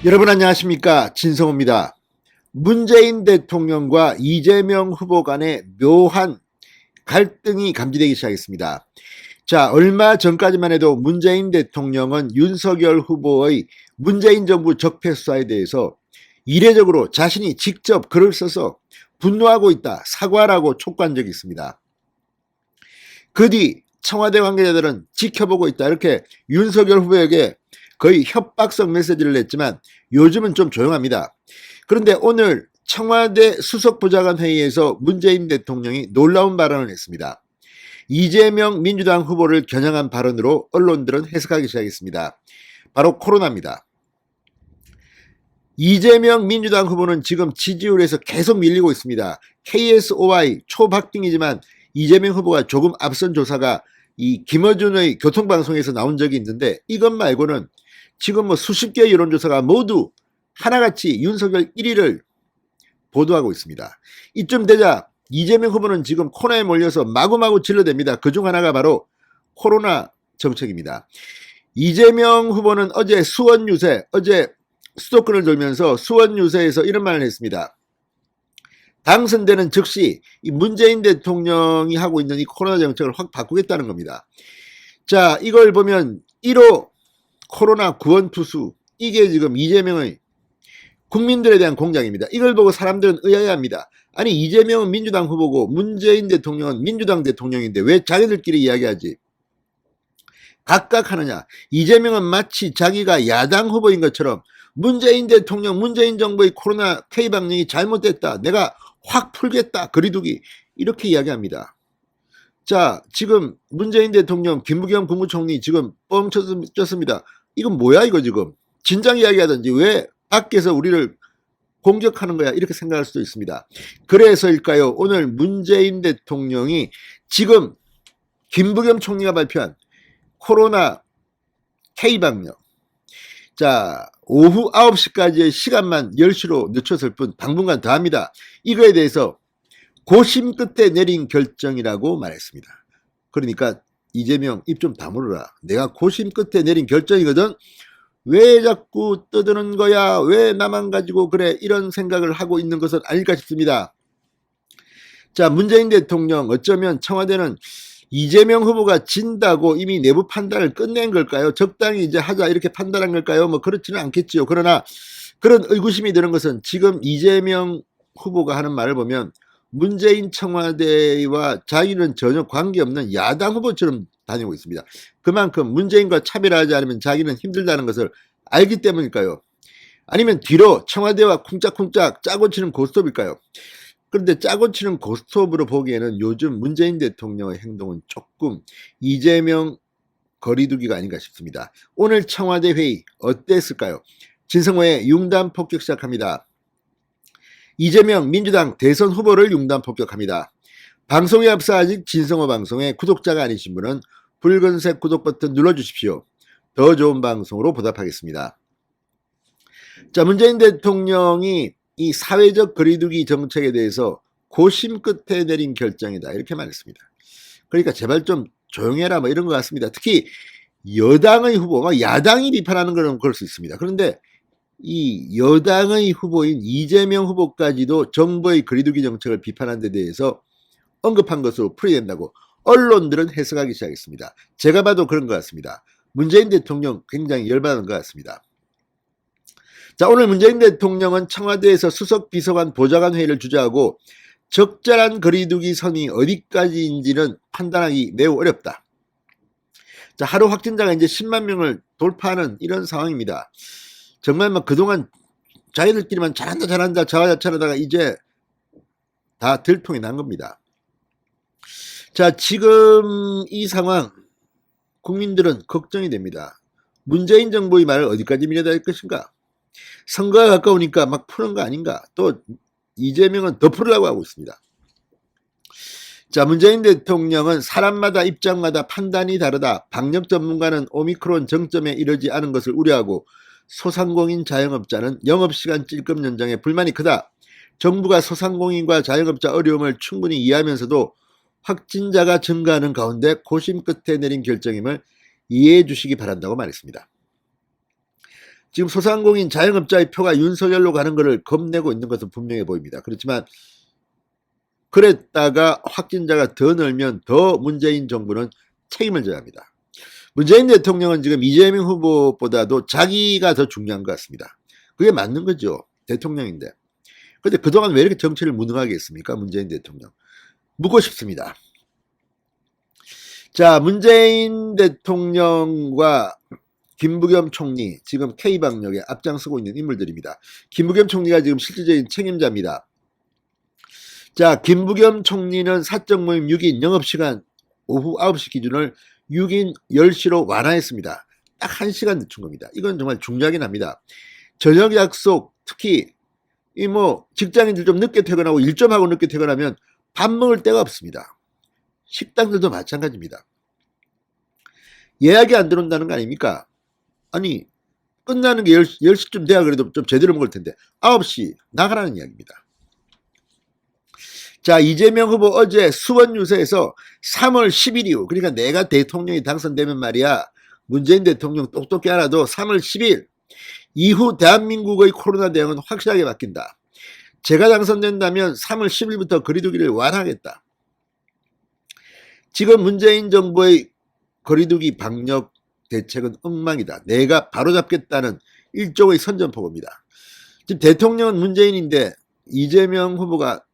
여러분 안녕하십니까, 진성호입니다. 문재인 대통령과 이재명 후보 간의 묘한 갈등이 감지되기 시작했습니다. 자, 얼마 전까지만 해도 문재인 대통령은 윤석열 후보의 문재인 정부 적폐 수사에 대해서 이례적으로 자신이 직접 글을 써서 분노하고 있다, 사과라고 촉구한 적이 있습니다. 그 뒤 청와대 관계자들은 지켜보고 있다, 이렇게 윤석열 후보에게 거의 협박성 메시지를 냈지만 요즘은 좀 조용합니다. 그런데 오늘 청와대 수석보좌관 회의에서 문재인 대통령이 놀라운 발언을 했습니다. 이재명 민주당 후보를 겨냥한 발언으로 언론들은 해석하기 시작했습니다. 바로 코로나입니다. 이재명 민주당 후보는 지금 지지율에서 계속 밀리고 있습니다. KSOI 초박빙이지만 이재명 후보가 조금 앞선 조사가 이 김어준의 교통방송에서 나온 적이 있는데, 이것 말고는 지금 뭐 수십 개의 여론조사가 모두 하나같이 윤석열 1위를 보도하고 있습니다. 이쯤 되자 이재명 후보는 지금 코로나에 몰려서 마구마구 질러댑니다. 그중 하나가 바로 코로나 정책입니다. 이재명 후보는 어제 수원 유세, 어제 수도권을 돌면서 수원 유세에서 이런 말을 했습니다. 당선되는 즉시 이 문재인 대통령이 하고 있는 이 코로나 정책을 확 바꾸겠다는 겁니다. 자, 이걸 보면 1호 코로나 구원투수, 이게 지금 이재명의 국민들에 대한 공작입니다. 이걸 보고 사람들은 의아해합니다. 아니, 이재명은 민주당 후보고 문재인 대통령은 민주당 대통령인데 왜 자기들끼리 이야기하지? 각각 하느냐? 이재명은 마치 자기가 야당 후보인 것처럼 문재인 대통령, 문재인 정부의 코로나 K방역이 잘못됐다, 내가 확 풀겠다, 거리두기, 이렇게 이야기합니다. 자, 지금 문재인 대통령, 김부겸 국무총리 지금 뻥쳤습니다. 이건 뭐야 이거 지금? 진작 이야기하든지 왜 밖에서 우리를 공격하는 거야, 이렇게 생각할 수도 있습니다. 그래서일까요, 오늘 문재인 대통령이 지금 김부겸 총리가 발표한 코로나 K방역, 자, 오후 9시까지의 시간만 10시로 늦췄을 뿐 당분간 더 합니다. 이거에 대해서 고심 끝에 내린 결정이라고 말했습니다. 그러니까 이재명 입 좀 다물어라. 내가 고심 끝에 내린 결정이거든. 왜 자꾸 떠드는 거야? 왜 나만 가지고 그래? 이런 생각을 하고 있는 것은 아닐까 싶습니다. 자, 문재인 대통령, 어쩌면 청와대는 이재명 후보가 진다고 이미 내부 판단을 끝낸 걸까요? 적당히 이제 하자, 이렇게 판단한 걸까요? 뭐 그렇지는 않겠지요. 그러나 그런 의구심이 드는 것은 지금 이재명 후보가 하는 말을 보면 문재인 청와대와 자기는 전혀 관계없는 야당 후보처럼 다니고 있습니다. 그만큼 문재인과 차별하지 않으면 자기는 힘들다는 것을 알기 때문일까요? 아니면 뒤로 청와대와 쿵짝쿵짝 짜고 치는 고스톱일까요? 그런데 짜고 치는 고스톱으로 보기에는 요즘 문재인 대통령의 행동은 조금 이재명 거리두기가 아닌가 싶습니다. 오늘 청와대 회의 어땠을까요? 진성호의 융단 폭격 시작합니다. 이재명 민주당 대선 후보를 융단 폭격합니다. 방송에 앞서 아직 진성호 방송에 구독자가 아니신 분은 붉은색 구독 버튼 눌러주십시오. 더 좋은 방송으로 보답하겠습니다. 자, 문재인 대통령이 이 사회적 거리두기 정책에 대해서 고심 끝에 내린 결정이다, 이렇게 말했습니다. 그러니까 제발 좀 조용해라, 뭐 이런 것 같습니다. 특히 여당의 후보, 야당이 비판하는 건 그럴 수 있습니다. 그런데 이 여당의 후보인 이재명 후보까지도 정부의 거리두기 정책을 비판한 데 대해서 언급한 것으로 풀이된다고 언론들은 해석하기 시작했습니다. 제가 봐도 그런 것 같습니다. 문재인 대통령 굉장히 열받은 것 같습니다. 자, 오늘 문재인 대통령은 청와대에서 수석 비서관 보좌관 회의를 주재하고 적절한 거리두기 선이 어디까지인지는 판단하기 매우 어렵다. 자, 하루 확진자가 이제 10만 명을 돌파하는 이런 상황입니다. 정말 막 그동안 자기들끼리만 잘한다 자화자찬하다가 이제 다 들통이 난 겁니다. 자, 지금 이 상황 국민들은 걱정이 됩니다. 문재인 정부의 말을 어디까지 믿어야 될 것인가? 선거가 가까우니까 막 푸는 거 아닌가? 또 이재명은 더 풀으려고 하고 있습니다. 자, 문재인 대통령은 사람마다 입장마다 판단이 다르다. 방역 전문가는 오미크론 정점에 이르지 않은 것을 우려하고 소상공인 자영업자는 영업시간 찔끔 연장에 불만이 크다. 정부가 소상공인과 자영업자 어려움을 충분히 이해하면서도 확진자가 증가하는 가운데 고심 끝에 내린 결정임을 이해해 주시기 바란다고 말했습니다. 지금 소상공인 자영업자의 표가 윤석열로 가는 것을 겁내고 있는 것은 분명해 보입니다. 그렇지만 그랬다가 확진자가 더 늘면 더 문재인 정부는 책임을 져야 합니다. 문재인 대통령은 지금 이재명 후보보다도 자기가 더 중요한 것 같습니다. 그게 맞는 거죠. 대통령인데. 근데 그동안 왜 이렇게 정치를 무능하게 했습니까? 문재인 대통령. 묻고 싶습니다. 자, 문재인 대통령과 김부겸 총리, 지금 K방역에 앞장서고 있는 인물들입니다. 김부겸 총리가 지금 실질적인 책임자입니다. 자, 김부겸 총리는 사적 모임 6인 영업시간 오후 9시 기준을 6인 10시로 완화했습니다. 딱 1시간 늦춘 겁니다. 이건 정말 중요하긴 합니다. 저녁 약속, 특히 직장인들 좀 늦게 퇴근하고 일 좀 하고 늦게 퇴근하면 밥 먹을 데가 없습니다. 식당들도 마찬가지입니다. 예약이 안 들어온다는 거 아닙니까? 아니, 끝나는 게 10시쯤 돼야 그래도 좀 제대로 먹을 텐데 9시 나가라는 이야기입니다. 자, 이재명 후보 어제 수원 유세에서 3월 10일 이후, 그러니까 내가 대통령이 당선되면 말이야, 문재인 대통령 똑똑히 알아도 3월 10일 이후 대한민국의 코로나 대응은 확실하게 바뀐다. 제가 당선된다면 3월 10일부터 거리두기를 완화하겠다. 지금 문재인 정부의 거리두기 방역 대책은 엉망이다. 내가 바로잡겠다는 일종의 선전포고입니다. 지금 대통령은 문재인인데 이재명 후보가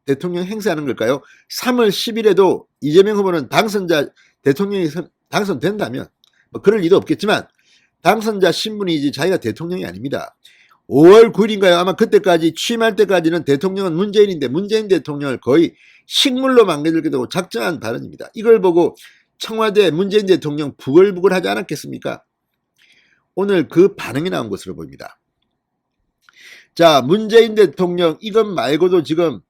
대통령 행세하는 걸까요? 3월 10일에도 이재명 후보는 당선자, 대통령이 당선된다면 그럴 리도 없겠지만 당선자 신분이지 자기가 대통령이 아닙니다. 5월 9일인가요? 아마 그때까지 취임할 때까지는 대통령은 문재인인데 문재인 대통령을 거의 식물로 만들겠다고 작정한 발언입니다. 이걸 보고 청와대 문재인 대통령 부글부글 하지 않았겠습니까? 오늘 그 반응이 나온 것으로 보입니다. 자, 문재인 대통령 이것 말고도 지금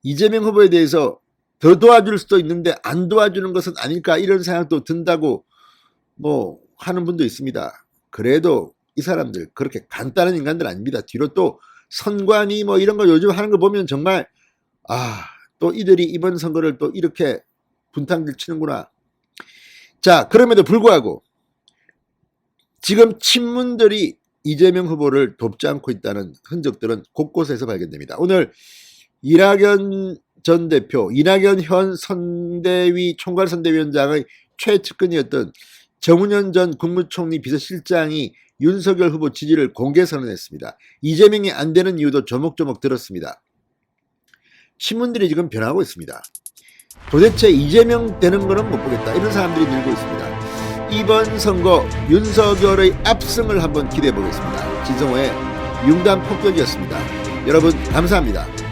이재명 후보에 대해서 더 도와줄 수도 있는데 안 도와주는 것은 아닐까 이런 생각도 든다고 하는 분도 있습니다. 그래도 이 사람들 그렇게 간단한 인간들 아닙니다. 뒤로 또 선관위 이런 거 요즘 하는 거 보면 정말 또 이들이 이번 선거를 또 이렇게 분탕질 치는구나. 자, 그럼에도 불구하고 지금 친문들이 이재명 후보를 돕지 않고 있다는 흔적들은 곳곳에서 발견됩니다. 오늘 이낙연 전 대표, 이낙연 현 선대위 총괄선대위원장의 최측근이었던 정운현 전 국무총리 비서실장이 윤석열 후보 지지를 공개 선언했습니다. 이재명이 안 되는 이유도 조목조목 들었습니다. 신문들이 지금 변하고 있습니다. 도대체 이재명 되는 거는 못 보겠다. 이런 사람들이 늘고 있습니다. 이번 선거 윤석열의 압승을 한번 기대해 보겠습니다. 진성호의 융단 폭격이었습니다. 여러분 감사합니다.